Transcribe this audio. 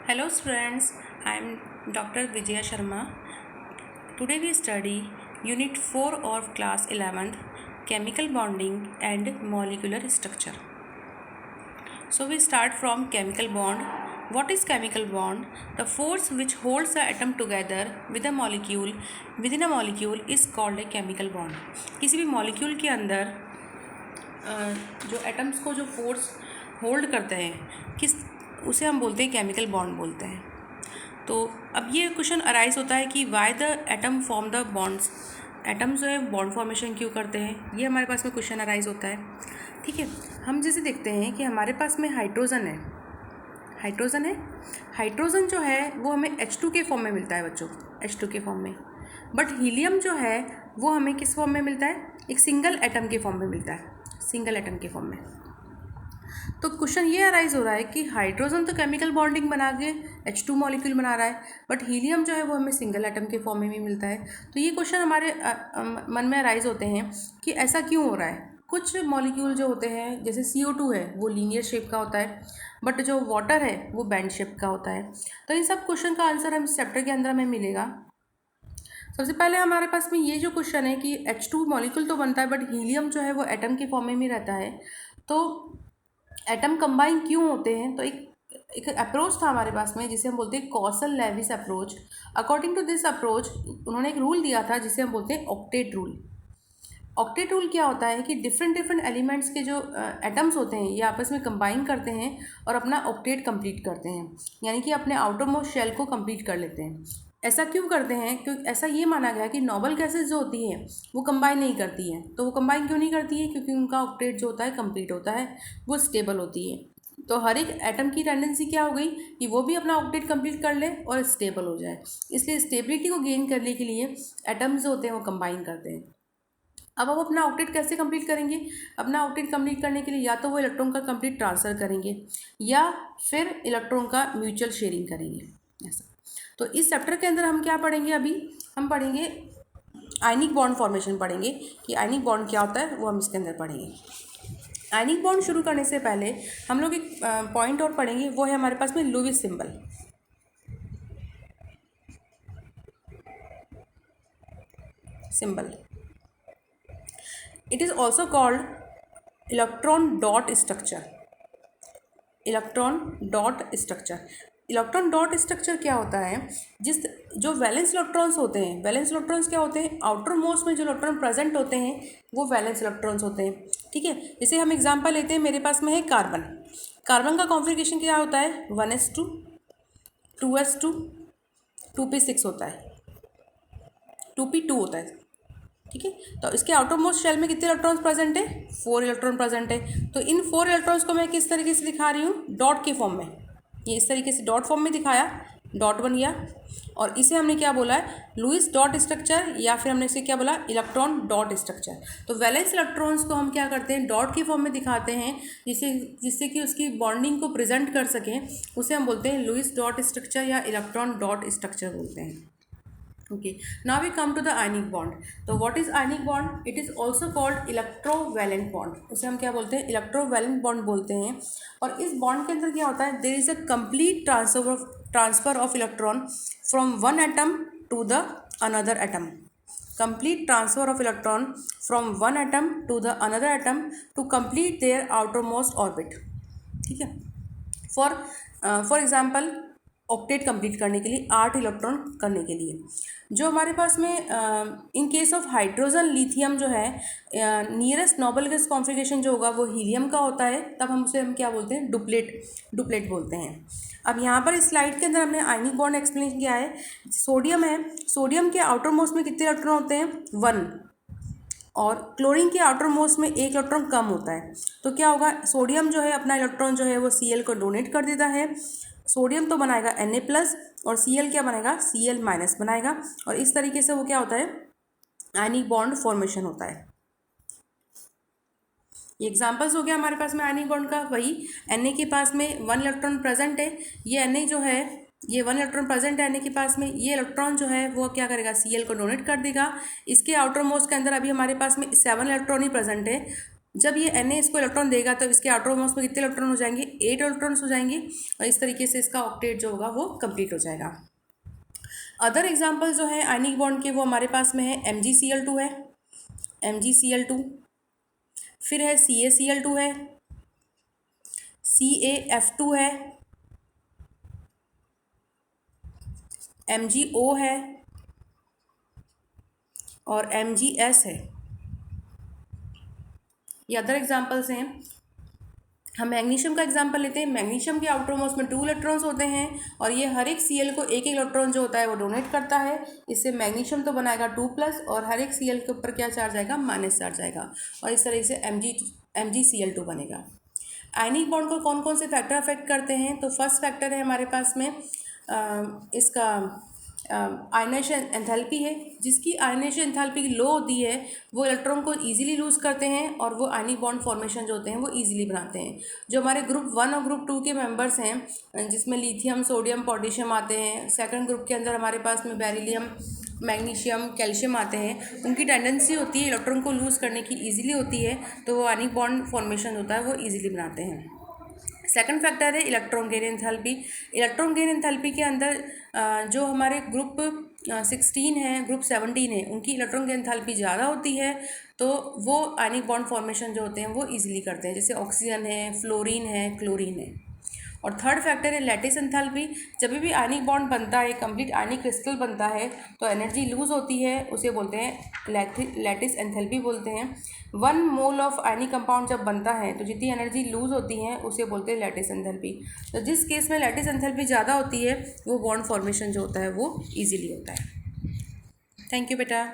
Hello students, I am Dr. Vijaya Sharma. Today we study Unit 4 of Class 11th Chemical Bonding and Molecular Structure. So we start from chemical bond. What is chemical bond? The force which holds the atom together with a molecule within a molecule is called a chemical bond. किसी भी molecule के अंदर जो atoms को जो force hold करते हैं किस उसे हम बोलते हैं केमिकल बॉन्ड बोलते हैं। तो अब ये क्वेश्चन अराइज होता है कि why the atom form the bonds, atom जो है बॉन्ड फॉर्मेशन क्यों करते हैं, ये हमारे पास में क्वेश्चन अराइज होता है। ठीक है, हम जैसे देखते हैं कि हमारे पास में हाइड्रोजन है, हाइड्रोजन जो है वो हमें H2 के फॉर्म में मिलता है बच्चों, H2 के फॉर्म में। बट हीलियम जो है वो हमें किस फॉर्म में मिलता है, एक सिंगल एटम के फॉर्म में मिलता है, सिंगल एटम के फॉर्म में। तो क्वेश्चन ये अराइज हो रहा है कि हाइड्रोजन तो केमिकल बॉन्डिंग बना के H2 मॉलिक्यूल बना रहा है, बट हीलियम जो है वो हमें सिंगल एटम के फॉर्म में भी मिलता है। तो ये क्वेश्चन हमारे मन में अराइज होते हैं कि ऐसा क्यों हो रहा है। कुछ मॉलिक्यूल जो होते हैं जैसे CO2 है वो लीनियर शेप का होता है, बट जो वाटर है वो बैंड शेप का होता है। तो इन सब क्वेश्चन का आंसर हम इस चैप्टर के अंदर हमें मिलेगा। सबसे पहले हमारे पास में ये जो क्वेश्चन है कि H2 मॉलिक्यूल तो बनता है बट हीलियम जो है वो एटम के फॉर्म में ही रहता है, तो एटम कंबाइन क्यों होते हैं। तो एक अप्रोच था हमारे पास में जिसे हम बोलते हैं Kossel Lewis approach. According to this approach उन्होंने एक रूल दिया था जिसे हम बोलते हैं ऑक्टेट रूल। ऑक्टेट रूल क्या होता है कि डिफरेंट एलिमेंट्स के जो एटम्स होते हैं ये आपस में कंबाइन करते हैं और अपना ऑक्टेट कंप्लीट करते हैं, यानी कि अपने आउटर मोस्ट शेल को कंप्लीट कर लेते हैं। ऐसा क्यों करते हैं, क्योंकि ऐसा ये माना गया कि नोबल गैसेज जो होती हैं वो कंबाइन नहीं करती हैं। तो वो कंबाइन क्यों नहीं करती है, क्योंकि उनका ऑक्टेट जो होता है कंप्लीट होता है, वो स्टेबल होती है। तो हर एक एटम की टेंडेंसी क्या हो गई कि वो भी अपना ऑक्टेट कंप्लीट कर ले और स्टेबल हो जाए। इसलिए स्टेबिलिटी को गेन करने के लिए एटम्स जो होते हैं वो कंबाइन करते हैं। अब अपना ऑक्टेट कैसे कंप्लीट करेंगे, अपना ऑक्टेट कंप्लीट करने के लिए या तो वो इलेक्ट्रॉन का कंप्लीट ट्रांसफ़र करेंगे या फिर इलेक्ट्रॉन का म्यूचुअल शेयरिंग करेंगे, ऐसा। तो इस चैप्टर के अंदर हम क्या पढ़ेंगे, अभी हम पढ़ेंगे आयनिक बॉन्ड फॉर्मेशन पढ़ेंगे कि आयनिक बॉन्ड क्या होता है वो हम इसके अंदर पढ़ेंगे। आयनिक बॉन्ड शुरू करने से पहले हम लोग एक पॉइंट और पढ़ेंगे, वो है हमारे पास में Lewis symbol. It is also called electron dot structure. Electron dot structure, electron dot structure क्या होता है, जो वैलेंस इलेक्ट्रॉन्स होते हैं, वैलेंस इलेक्ट्रॉन्स क्या होते हैं, आउटर मोस्ट में जो इलेक्ट्रॉन प्रेजेंट होते हैं वो वैलेंस इलेक्ट्रॉन्स होते हैं। ठीक है, जैसे हम एग्जांपल लेते हैं, मेरे पास में है कार्बन। कार्बन का कॉन्फ़िगरेशन क्या होता है, 1s2 2s2 2p6 होता है, 2p2 होता है। ठीक है, तो इसके आउटर मोस्ट शेल में कितने इलेक्ट्रॉन्स प्रेजेंट है, 4 इलेक्ट्रॉन प्रेजेंट है। तो इन 4 इलेक्ट्रॉन्स को मैं किस तरीके से दिखा रही हूँ, डॉट के फॉर्म में। ये इस तरीके से डॉट फॉर्म में दिखाया, डॉट बन गया, और इसे हमने क्या बोला है, लुईस डॉट स्ट्रक्चर, या फिर हमने इसे क्या बोला, इलेक्ट्रॉन डॉट स्ट्रक्चर। तो वैलेंस इलेक्ट्रॉन्स को हम क्या करते हैं, डॉट के फॉर्म में दिखाते हैं, जिससे कि उसकी बॉन्डिंग को प्रेजेंट कर सकें। उसे हम बोलते हैं लुईस डॉट स्ट्रक्चर या इलेक्ट्रॉन डॉट स्ट्रक्चर बोलते हैं। Okay, now we come to the ionic bond. तो what is ionic bond? It is also called electrovalent bond. उसे हम क्या बोलते हैं, electrovalent bond बोलते हैं। और इस bond के अंदर क्या होता है, there is a complete transfer of electron from one atom to the another atom. Complete transfer of electron from one atom to the another atom to complete their outermost orbit. ठीक है, for example octet complete करने के लिए, 8 electron करने के लिए, जो हमारे पास में in case of hydrogen lithium जो है, नियरेस्ट नोबल गैस कॉन्फ़िगरेशन जो होगा वो हीलियम का होता है, तब हम क्या बोलते हैं, डुप्लेट बोलते हैं। अब यहाँ पर इस स्लाइड के अंदर हमने आयनिक बॉन्ड एक्सप्लेन किया है। सोडियम है, सोडियम के आउटर मोस्ट में कितने इलेक्ट्रॉन होते हैं, 1, और क्लोरीन के आउटर मोस्ट में 1 इलेक्ट्रॉन कम होता है। तो क्या होगा, सोडियम जो है अपना इलेक्ट्रॉन जो है वो Cl को डोनेट कर देता है। सोडियम तो बनाएगा Na+ और Cl क्या बनाएगा, Cl- बनाएगा, और इस तरीके से वो क्या होता है, आयनिक बॉन्ड फॉर्मेशन होता है। ये एग्जांपल्स हो गया हमारे पास में आयनिक बॉन्ड का। वही Na के पास में 1 इलेक्ट्रॉन प्रेजेंट है, ये Na जो है ये 1 इलेक्ट्रॉन प्रेजेंट है Na के पास में, ये इलेक्ट्रॉन जो है वो क्या करेगा, Cl को डोनेट कर देगा। इसके आउटर मोस्ट के अंदर अभी हमारे पास में 7 इलेक्ट्रॉन ही प्रेजेंट है, जब ये Na इसको इलेक्ट्रॉन देगा तब इसके आउटरमोस्ट में कितने इलेक्ट्रॉन हो जाएंगे, 8 इलेक्ट्रॉन्स हो जाएंगे, और इस तरीके से इसका ऑक्टेट जो होगा वो कंप्लीट हो जाएगा। अदर एग्जाम्पल जो है आयनिक बॉन्ड के वो हमारे पास में है MgCl2 है, MgCl2, फिर है CaCl2 है, CaF2 है, MgO है और MgS है। ये अदर एग्जाम्पल्स हैं। हम मैग्नीशियम का एग्जाम्पल लेते हैं। मैग्नीशियम के आउटर मोस्ट में 2 इलेक्ट्रॉन्स होते हैं और ये हर एक Cl को एक इलेक्ट्रॉन जो होता है वो डोनेट करता है। इससे मैग्नीशियम तो बनाएगा 2+ और हर एक Cl के ऊपर क्या चार्ज आएगा, माइनस चार्ज आएगा, और इस तरह से MgCl2 बनेगा। आयनिक बॉन्ड को कौन कौन से फैक्टर अफेक्ट करते हैं, तो फर्स्ट फैक्टर है हमारे पास में इसका आयनेशन एंथैल्पी है। जिसकी आयनेशन एंथैल्पी लो होती है वो इलेक्ट्रॉन को इजीली लूज़ करते हैं और वो आयनिक बॉन्ड फॉर्मेशन जो होते हैं वो इजीली बनाते हैं। जो हमारे ग्रुप 1 और ग्रुप 2 के मेंबर्स हैं जिसमें लिथियम, सोडियम, पोटेशियम आते हैं, सेकंड ग्रुप के अंदर हमारे पास में बेरिलियम, मैग्नीशियम, कैल्शियम आते हैं, उनकी टेंडेंसी होती है इलेक्ट्रॉन को लूज़ करने की ईजिली होती है, तो वो आयनिक बॉन्ड फॉर्मेशन होता है वो ईजिली बनाते हैं। सेकंड फैक्टर है electron gain enthalpy. Electron gain enthalpy के अंदर जो हमारे ग्रुप 16 है, ग्रुप 17 है, उनकी इलेक्ट्रॉन गेन एंथैल्पी ज़्यादा होती है, तो वो आयनिक बॉन्ड फॉर्मेशन जो होते हैं वो इजीली करते हैं, जैसे ऑक्सीजन है, फ्लोरीन है, क्लोरीन है। और थर्ड फैक्टर है लैटिस एंथैल्पी। जब भी आयनिक बॉन्ड बनता है, कंप्लीट आयनिक क्रिस्टल बनता है, तो एनर्जी लूज होती है, उसे बोलते हैं लैटिस एंथैल्पी बोलते हैं। 1 मोल ऑफ आयनिक कंपाउंड जब बनता है तो जितनी एनर्जी लूज होती है उसे बोलते हैं लैटिस एंथैल्पी। तो जिस केस में लैटिस एंथैल्पी ज़्यादा होती है वो बॉन्ड फॉर्मेशन जो होता है वो ईजिली होता है। थैंक यू बेटा।